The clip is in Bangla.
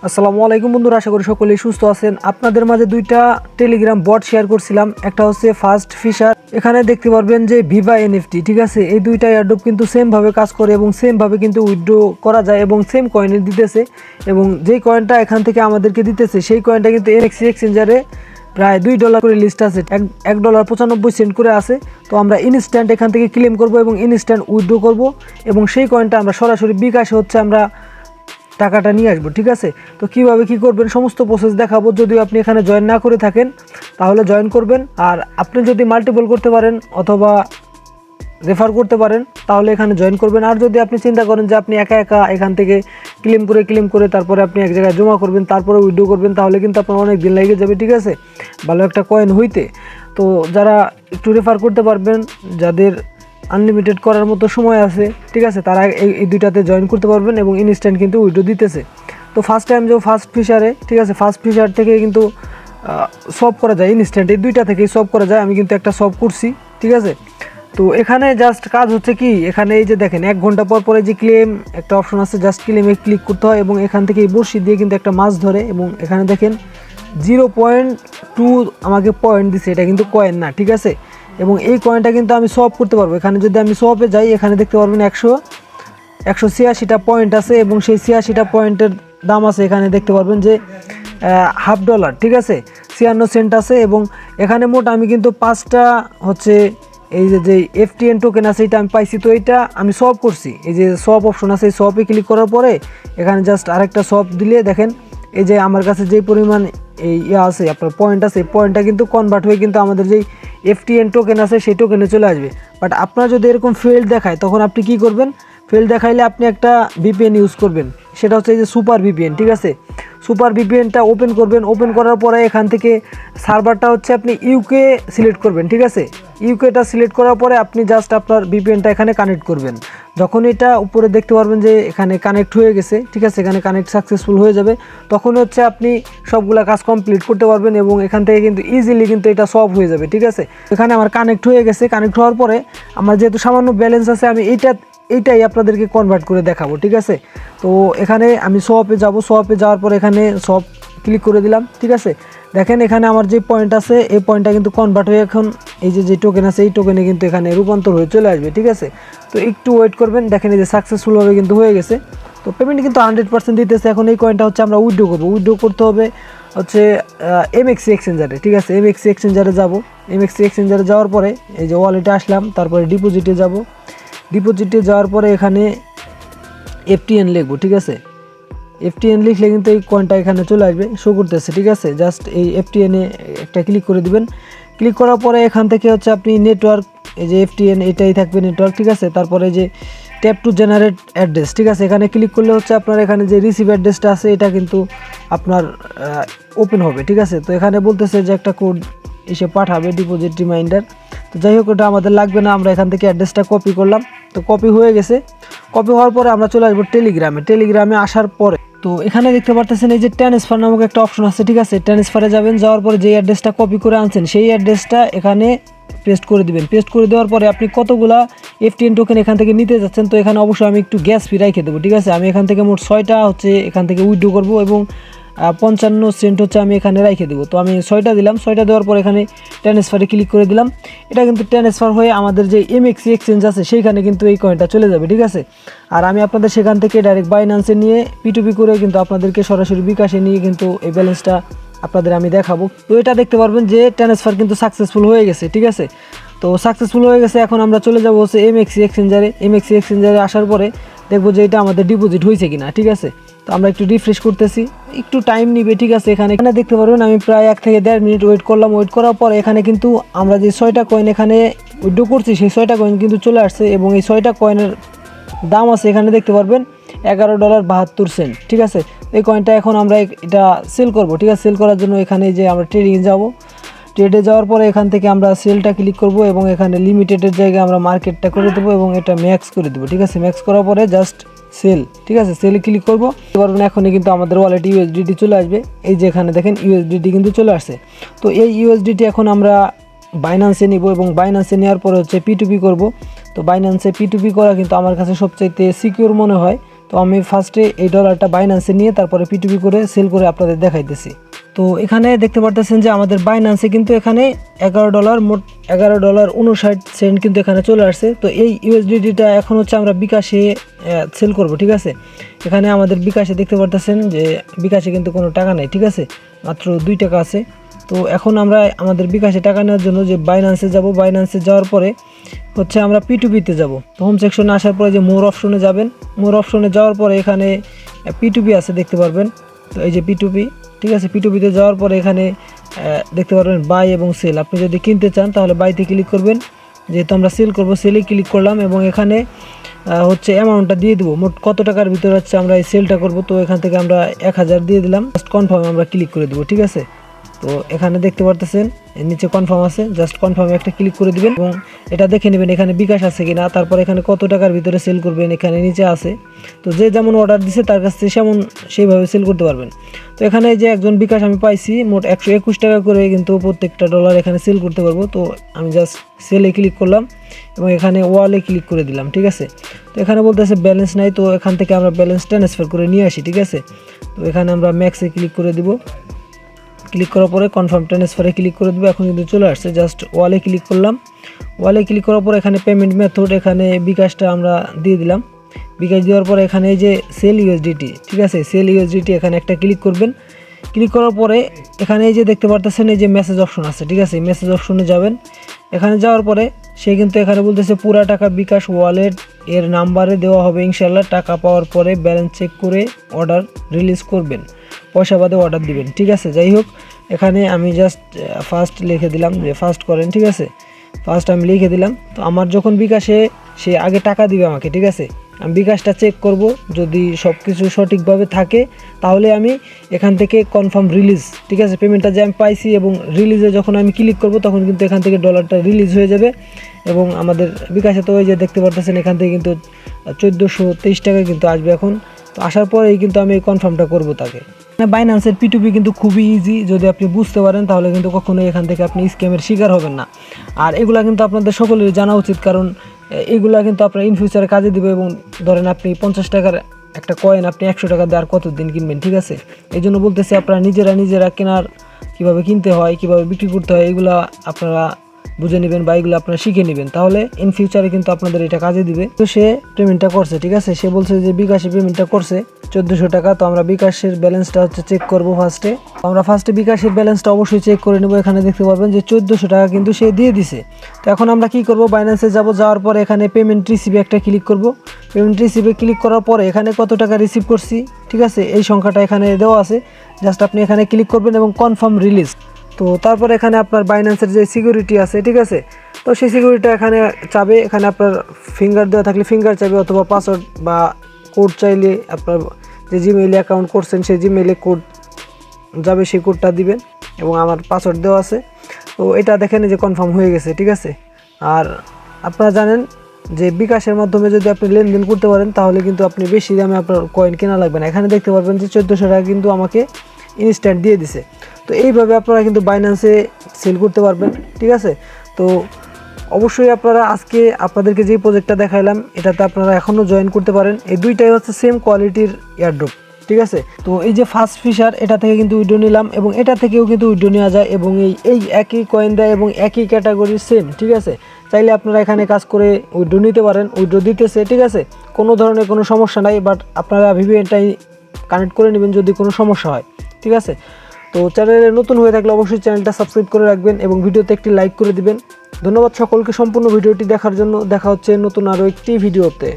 আসসালামু আলাইকুম বন্ধুরা, আশা করি সকলেই সুস্থ আছেন। আপনাদের মাঝে দুইটা টেলিগ্রাম বট শেয়ার করছিলাম। একটা হচ্ছে ফাস্ট ফিশার, এখানে দেখতে পারবেন যে ভিভা এনএফটি, ঠিক আছে। এই দুইটা এয়ারড্রপ কিন্তু সেম ভাবে কাজ করে এবং সেম ভাবে কিন্তু উইথড্র করা যায় এবং সেম কয়েনে দিতেছে। এবং যেই কয়েনটা এখান থেকে আমাদেরকে দিতেছে সেই কয়েনটা কিন্তু এমএক্সি এক্সচেঞ্জারে প্রায় $2 করে লিস্ট আছে, $1.95 করে আছে। তো আমরা ইনস্ট্যান্ট এখান থেকে ক্লেম করব এবং ইনস্ট্যান্ট উইথড্র করব এবং সেই কয়েনটা আমরা সরাসরি বিকাশে হচ্ছে আমরা টাকাটা নিয়ে আসবো, ঠিক আছে। তো কিভাবে কি করবেন সমস্ত প্রসেস দেখাবো। যদিও আপনি এখানে জয়েন না করে থাকেন তাহলে জয়েন করবেন, আর আপনি যদি মাল্টিপল করতে পারেন অথবা রেফার করতে পারেন তাহলে এখানে জয়েন করবেন। আর যদি আপনি চিন্তা করেন যে আপনি একা একা এখান থেকে ক্লেম করে তারপরে আপনি এক জায়গায় জমা করবেন তারপরে উইথড্র করবেন তাহলে কিন্তু আপনার অনেক দিন লেগে যাবে, ঠিক আছে, ভালো একটা কয়েন হইতে। তো যারা একটু রেফার করতে পারবেন, যাদের আনলিমিটেড করার মতো সময় আছে, ঠিক আছে, তারা এই দুইটাতে জয়েন করতে পারবেন এবং ইনস্ট্যান্ট কিন্তু উইথড্র দিতেছে। তো ফার্স্ট টাইম যে ফার্স্ট ফিশারে, ঠিক আছে, ফার্স্ট ফিশার থেকে কিন্তু সলভ করা যায় ইনস্ট্যান্ট, এই দুইটা থেকেই সলভ করা যায়। আমি কিন্তু একটা সলভ করছি, ঠিক আছে। তো এখানে জাস্ট কাজ হচ্ছে কি, এখানে এই যে দেখেন 1 ঘন্টা পর পরে যে ক্লেম একটা অপশন আছে, জাস্ট ক্লেমে ক্লিক করতে হয় এবং এখান থেকে এই বড়শি দিয়ে কিন্তু একটা মাছ ধরে এবং এখানে দেখেন 0.2 আমাকে পয়েন্ট দিছে, এটা কিন্তু কয়েন না, ঠিক আছে। এবং এই কয়েনটা কিন্তু আমি সলভ করতে পারবো। এখানে যদি আমি সলভে যাই এখানে দেখতে পারবেন 186টা পয়েন্ট আছে এবং সেই 86টা পয়েন্টের দাম আছে এখানে দেখতে পারবেন যে $1/2, ঠিক আছে, 56 সেন্ট আছে। এবং এখানে মোট আমি কিন্তু 5টা হচ্ছে এই যে এফটিএন টোকেন আছে এটা আমি পাইছি। তো এইটা আমি সলভ করছি, এই যে সলভ অপশন আছে এই সলভে ক্লিক করার পরে এখানে জাস্ট আরেকটা সলভ দিলে দেখেন এই যে আমার কাছে যেই পরিমাণ এই আছে আপনার পয়েন্ট আছে, এই পয়েন্টটা কিন্তু কনভার্ট হয়ে কিন্তু আমাদের যেই এফটিএন টোকেন আছে সেই টোকেনে চলে আসবে। বাট আপনার যদি এরকম ফেল্ড দেখায় তখন আপনি কি করবেন, ফেল্ড দেখাইলে আপনি একটা ভিপিএন ইউজ করবেন, সেটা হচ্ছে এই যে সুপার ভিপিএন, ঠিক আছে। সুপার ভিপিএনটা ওপেন করবেন, ওপেন করার পরে এখান থেকে সার্ভারটা হচ্ছে আপনি ইউকে সিলেক্ট করবেন, ঠিক আছে। ইউকেটা সিলেক্ট করার পরে আপনি জাস্ট আপনার ভিপিএনটা এখানে কানেক্ট করবেন। যখন এটা উপরে দেখতে পারবেন যে এখানে কানেক্ট হয়ে গেছে, ঠিক আছে, এখানে কানেক্ট সাকসেসফুল হয়ে যাবে, তখন হচ্ছে আপনি সবগুলা কাজ কমপ্লিট করতে পারবেন এবং এখান থেকে কিন্তু ইজিলি কিন্তু এটা সলভ হয়ে যাবে, ঠিক আছে। এখানে আমার কানেক্ট হয়ে গেছে, কানেক্ট হওয়ার পরে আমার যেহেতু সামান্য ব্যালেন্স আছে আমি এইটাই আপনাদেরকে কনভার্ট করে দেখাবো, ঠিক আছে। তো এখানে আমি শপে যাব, শপে যাওয়ার পর এখানে শপ ক্লিক করে দিলাম, ঠিক আছে। দেখেন এখানে আমার যে পয়েন্ট আছে এই পয়েন্টটা কিন্তু কনভার্ট হয়ে এখন এই যে টোকেন আছে এই টোকেনে কিন্তু এখানে রূপান্তর হয়ে চলে আসবে, ঠিক আছে। তো একটু ওয়েট করবেন, দেখেন এই যে সাকসেসফুলভাবে কিন্তু হয়ে গেছে। তো পেমেন্ট কিন্তু 100% দিতেছে। এখন এই কয়েনটা হচ্ছে আমরা উইথড্র করবো, উইথড্র করতে হবে হচ্ছে এমএক্সি এক্সচেঞ্জারে, ঠিক আছে। এমএক্সি এক্সচেঞ্জারে যাব, এমএক্সি এক্সচেঞ্জারে যাওয়ার পরে এই যে ওয়ালেটে আসলাম, তারপরে ডিপোজিটে যাব, ডিপোজিটে যাওয়ার পরে এখানে এফটিএন লিখবো, ঠিক আছে। এফটিএন লিখলে কিন্তু এই কয়েনটা এখানে চলে আসবে, শো করতেছে, ঠিক আছে। জাস্ট এই এফটিএনে একটা ক্লিক করে দিবেন। ক্লিক করার পরে এখান থেকে হচ্ছে আপনি নেটওয়ার্ক, এই যে এফটিএন এটাই থাকবে নেটওয়ার্ক, ঠিক আছে। তারপরে যে ট্যাপ টু জেনারেট অ্যাড্রেস, ঠিক আছে, এখানে ক্লিক করলে হচ্ছে আপনার এখানে যে রিসিভ অ্যাড্রেসটা আছে এটা কিন্তু আপনার ওপেন হবে, ঠিক আছে। তো এখানে বলতেছে যে একটা কোড এসে পাঠাবে ডিপোজিট রিমাইন্ডার। তো যাই হোক ওটা আমাদের লাগবে না, আমরা এখান থেকে অ্যাড্রেসটা কপি করলাম। তো কপি হয়ে গেছে, কপি হওয়ার পরে আমরা চলে আসবো টেলিগ্রামে। টেলিগ্রামে আসার পরে তো এখানে দেখতে পারতেছেন এই যে ট্রান্সফার নামক একটা অপশন আছে, ঠিক আছে। ট্রান্সফারে যাবেন, যাওয়ার পরে যেই অ্যাড্রেসটা কপি করে আনছেন সেই অ্যাড্রেসটা এখানে পেস্ট করে দিবেন। পেস্ট করে দেওয়ার পরে আপনি কতগুলা এফটিএন টোকেন এখান থেকে নিতে যাচ্ছেন, তো এখানে অবশ্যই আমি একটু গ্যাস ফি রেখে দেবো, ঠিক আছে। আমি এখান থেকে মোট 6টা হচ্ছে এখান থেকে উইথড্র করবো এবং 55 সেন্ট হচ্ছে আমি এখানে রেখে দেবো। তো আমি 6টা দিলাম, 6টা দেওয়ার পর এখানে ট্রান্সফারে ক্লিক করে দিলাম। এটা কিন্তু ট্রান্সফার হয়ে আমাদের যে এমএক্সি এক্সচেঞ্জ আছে সেইখানে কিন্তু এই কয়েনটা চলে যাবে, ঠিক আছে। আর আমি আপনাদের সেখান থেকে ডাইরেক্ট বাইন্যান্সে নিয়ে পিটুপি করে কিন্তু আপনাদেরকে সরাসরি বিকাশে নিয়ে কিন্তু এই ব্যালেন্সটা আপনাদের আমি দেখাবো। তো এটা দেখতে পারবেন যে ট্রান্সফার কিন্তু সাকসেসফুল হয়ে গেছে, ঠিক আছে। তো সাকসেসফুল হয়ে গেছে, এখন আমরা চলে যাবো হচ্ছে এমএক্সি এক্সচেঞ্জারে। এমএক্সি এক্সচেঞ্জারে আসার পরে দেখবো যে এটা আমাদের ডিপোজিট হয়েছে কিনা, ঠিক আছে। তো আমরা একটু রিফ্রেশ করতেছি, একটু টাইম নিবে, ঠিক আছে। এখানে দেখতে পারবেন আমি প্রায় 1 থেকে 1.5 মিনিট ওয়েট করলাম। ওয়েট করার পর এখানে কিন্তু আমরা যে 6টা কয়েন এখানে উইথড্র করছি সেই 6টা কয়েন কিন্তু চলে আসছে এবং এই 6টা কয়েনের দাম আছে এখানে দেখতে পারবেন $11.72, ঠিক আছে। এই কয়েনটা এখন আমরা এটা সেল করব, ঠিক আছে। সেল করার জন্য এখানে যে আমরা ট্রেডিংয়ে যাব, ট্রেডে যাওয়ার পরে এখান থেকে আমরা সেলটা ক্লিক করব এবং এখানে লিমিটেডের জায়গায় আমরা মার্কেটটা করে দেবো এবং এটা ম্যাক্স করে দেবো, ঠিক আছে। ম্যাক্স করার পরে জাস্ট সেল, ঠিক আছে, সেলে ক্লিক করবো। পারবেন এখনই কিন্তু আমাদের ওয়ালেটে ইউএসডিটি চলে আসবে। এই যে এখানে দেখেন ইউএসডিটি কিন্তু চলে আসছে। তো এই ইউএসডিটি এখন আমরা বাইন্যান্সে নিব এবং বাইন্যান্সে নেওয়ার পরে হচ্ছে পিটুপি করব। তো বাইন্যান্সে পিটুপি করা কিন্তু আমার কাছে সবচাইতে সিকিউর মনে হয়, তো আমি ফার্স্টে এই ডলারটা বাইন্যান্সে নিয়ে তারপরে P2P করে সেল করে আপনাদের দেখাইতেছি। তো এখানে দেখতে পারতেছেন যে আমাদের বাইন্যান্সে কিন্তু এখানে $11 মোট $11.59 কিন্তু এখানে চলে আসছে। তো এই USDTটা এখন হচ্ছে আমরা বিকাশে সেল করব, ঠিক আছে। এখানে আমাদের বিকাশে দেখতে পারতেছেন যে বিকাশে কিন্তু কোনো টাকা নেই, ঠিক আছে, মাত্র 2 টাকা আছে। তো এখন আমরা আমাদের বিকাশে টাকা নেওয়ার জন্য যে বাইন্যান্সে যাব, বাইন্যান্সে যাওয়ার পরে হচ্ছে আমরা P2P-তে যাব। তো হোম সেকশনে আসার পরে যে মোর অপশনে যাবেন, মোর অপশনে যাওয়ার পরে এখানে P2P আছে দেখতে পারবেন। তো এই যে P2P, ঠিক আছে, P2P-তে যাওয়ার পরে এখানে দেখতে পারবেন বাই এবং সেল। আপনি যদি কিনতে চান তাহলে বাইতে ক্লিক করবেন, যেহেতু আমরা সেল করব সেলে ক্লিক করলাম এবং এখানে হচ্ছে অ্যামাউন্টটা দিয়ে দেবো, মোট কত টাকার ভিতরে হচ্ছে আমরা এই সেলটা করব। তো এখান থেকে আমরা 1000 দিয়ে দিলাম, জাস্ট কনফার্মে আমরা ক্লিক করে দেবো, ঠিক আছে। তো এখানে দেখতে পারতেছেন নিচে কনফার্ম আছে, জাস্ট কনফার্মে একটা ক্লিক করে দিবেন এবং এটা দেখে নেবেন এখানে বিকাশ আছে কিনা, তারপর এখানে কত টাকার ভিতরে সেল করবেন এখানে নিচে আছে। তো যে যেমন অর্ডার দিছে তার কাছ থেকে সেইভাবে সেল করতে পারবেন। তো এখানে যে একজন বিকাশ আমি পাইছি মোট 121 টাকা করে কিন্তু প্রত্যেকটা ডলার এখানে সেল করতে পারবো। তো আমি জাস্ট সেলে ক্লিক করলাম এবং এখানে ওয়ালে ক্লিক করে দিলাম, ঠিক আছে। তো এখানে বলতেছে ব্যালেন্স নাই, তো এখান থেকে আমরা ব্যালেন্স ট্রান্সফার করে নিয়ে আসি, ঠিক আছে। তো এখানে আমরা ম্যাক্সে ক্লিক করে দিব, ক্লিক করার পরে কনফার্ম ট্রান্সফারে ক্লিক করে দেবো। এখন কিন্তু চলে আসছে, জাস্ট ওয়ালে ক্লিক করলাম। ওয়ালে ক্লিক করার পর এখানে পেমেন্ট মেথড, এখানে বিকাশটা আমরা দিয়ে দিলাম। বিকাশ দেওয়ার পরে এখানে এই যে সেল USDT, ঠিক আছে, সেল USDT এখানে একটা ক্লিক করবেন। ক্লিক করার পরে এখানে এই যে দেখতে পারতেছেন এই যে মেসেজ অপশন আছে, ঠিক আছে, মেসেজ অপশনে যাবেন। এখানে যাওয়ার পরে সে কিন্তু এখানে বলতেছে পুরা টাকা বিকাশ ওয়ালেট এর নাম্বারে দেওয়া হবে ইনশাল্লাহ, টাকা পাওয়ার পরে ব্যালেন্স চেক করে অর্ডার রিলিজ করবেন, পয়সা বাদে অর্ডার দিবেন, ঠিক আছে। যাই হোক, এখানে আমি জাস্ট ফার্স্ট লিখে দিলাম যে ফার্স্ট করেন, ঠিক আছে, ফার্স্ট আমি লিখে দিলাম। তো আমার যখন বিকাশে সে আগে টাকা দিবে আমাকে, ঠিক আছে, আমি বিকাশটা চেক করব, যদি সব কিছু সঠিকভাবে থাকে তাহলে আমি এখান থেকে কনফার্ম রিলিজ, ঠিক আছে, পেমেন্টটা যে আমি পাইছি এবং রিলিজে যখন আমি ক্লিক করব তখন কিন্তু এখান থেকে ডলারটা রিলিজ হয়ে যাবে এবং আমাদের বিকাশে তো ওই যে দেখতে পারতেছেন এখান থেকে কিন্তু 1423 টাকা কিন্তু আসবে এখন। তো আসার পরেই কিন্তু আমি এই কনফার্মটা করব তাকে। বাইন্যান্সের P2P কিন্তু খুবই ইজি, যদি আপনি বুঝতে পারেন তাহলে কিন্তু কখনোই এখান থেকে আপনি স্ক্যামের শিকার হবেন না। আর এগুলা কিন্তু আপনাদের সকলেরই জানা উচিত, কারণ এগুলা কিন্তু আপনার ইন ফিউচারে কাজে দিবে। এবং ধরেন আপনি 50 টাকার একটা কয়েন আপনি 100 টাকা দিয়ে আর কতদিন কিনবেন, ঠিক আছে। এই জন্য বলতেছি আপনারা নিজেরা কেনার কীভাবে কিনতে হয়, কীভাবে বিক্রি করতে হয়, এগুলা আপনারা বুঝে নেবেন বা এগুলো আপনারা শিখে নেবেন, তাহলে ইন ফিউচারে কিন্তু আপনাদের এটা কাজে দিবে। তো সে পেমেন্টটা করছে, ঠিক আছে, সে বলছে যে বিকাশে পেমেন্টটা করছে 1400 টাকা। তো আমরা বিকাশের ব্যালেন্সটা হচ্ছে চেক করব ফার্স্টে। আমরা ফার্স্টে বিকাশের ব্যালেন্সটা অবশ্যই চেক করে নেব। এখানে দেখতে পাবেন যে 1400 টাকা কিন্তু সে দিয়ে দিছে। তো এখন আমরা কি করব, বাইন্যান্সে যাব, যাওয়ার পরে এখানে পেমেন্ট রিসিভে একটা ক্লিক করব। পেমেন্ট রিসিভে ক্লিক করার পরে এখানে কত টাকা রিসিভ করছি, ঠিক আছে, এই সংখ্যাটা এখানে দেওয়া আছে, জাস্ট আপনি এখানে ক্লিক করবেন এবং কনফার্ম রিলিজ। তো তারপর এখানে আপনার বাইন্যান্সের যে সিকিউরিটি আছে, ঠিক আছে, তো সেই সিকিউরিটিটা এখানে চাবে। এখানে আপনার ফিঙ্গার দেওয়া থাকলে ফিঙ্গার চাবে, অথবা পাসওয়ার্ড বা কোড চাইলে আপনার যে জিমেইলে অ্যাকাউন্ট করছেন সেই জিমেইলে কোড যাবে, সেই কোডটা দিবেন এবং আমার পাসওয়ার্ড দেওয়া আছে। তো এটা দেখেন যে কনফার্ম হয়ে গেছে, ঠিক আছে। আর আপনারা জানেন যে বিকাশের মাধ্যমে যদি আপনি লেনদেন করতে পারেন তাহলে কিন্তু আপনি বেশি দামে আপনার কয়েন কেনা লাগবে না। এখানে দেখতে পারবেন যে 1400 টাকা কিন্তু আমাকে ইনস্ট্যান্ট দিয়ে দিছে। তো এইভাবে আপনারা কিন্তু বাইন্যান্সে সেল করতে পারবেন, ঠিক আছে। তো অবশ্যই আপনারা আজকে আপনাদেরকে যে প্রজেক্টটা দেখাইলাম এটাতে আপনারা এখনও জয়েন করতে পারেন। এই দুইটাই হচ্ছে সেম কোয়ালিটির এয়ারড্রপ, ঠিক আছে। তো এই যে ফার্স্ট ফিশার, এটা থেকে কিন্তু উইড্রো নিলাম এবং এটা থেকেও কিন্তু উইড্রো নেওয়া যায় এবং এই একই কয়েন দেয় এবং একই ক্যাটাগরির সেম, ঠিক আছে। চাইলে আপনারা এখানে কাজ করে উইড্রো নিতে পারেন, উইড্রো দিতেছে, ঠিক আছে, কোনো ধরনের কোনো সমস্যা নাই। বাট আপনারা ভিভিএনটাই কানেক্ট করে নেবেন যদি কোনো সমস্যা হয়, ঠিক আছে। তো চ্যানেলে নতুন হয়ে থাকলে অবশ্যই চ্যানেলটা সাবস্ক্রাইব করে রাখবেন এবং ভিডিওতে একটি লাইক করে দিবেন। ধন্যবাদ সকলকে সম্পূর্ণ ভিডিওটি দেখার জন্য। দেখা হচ্ছে নতুন আরও একটি ভিডিওতে।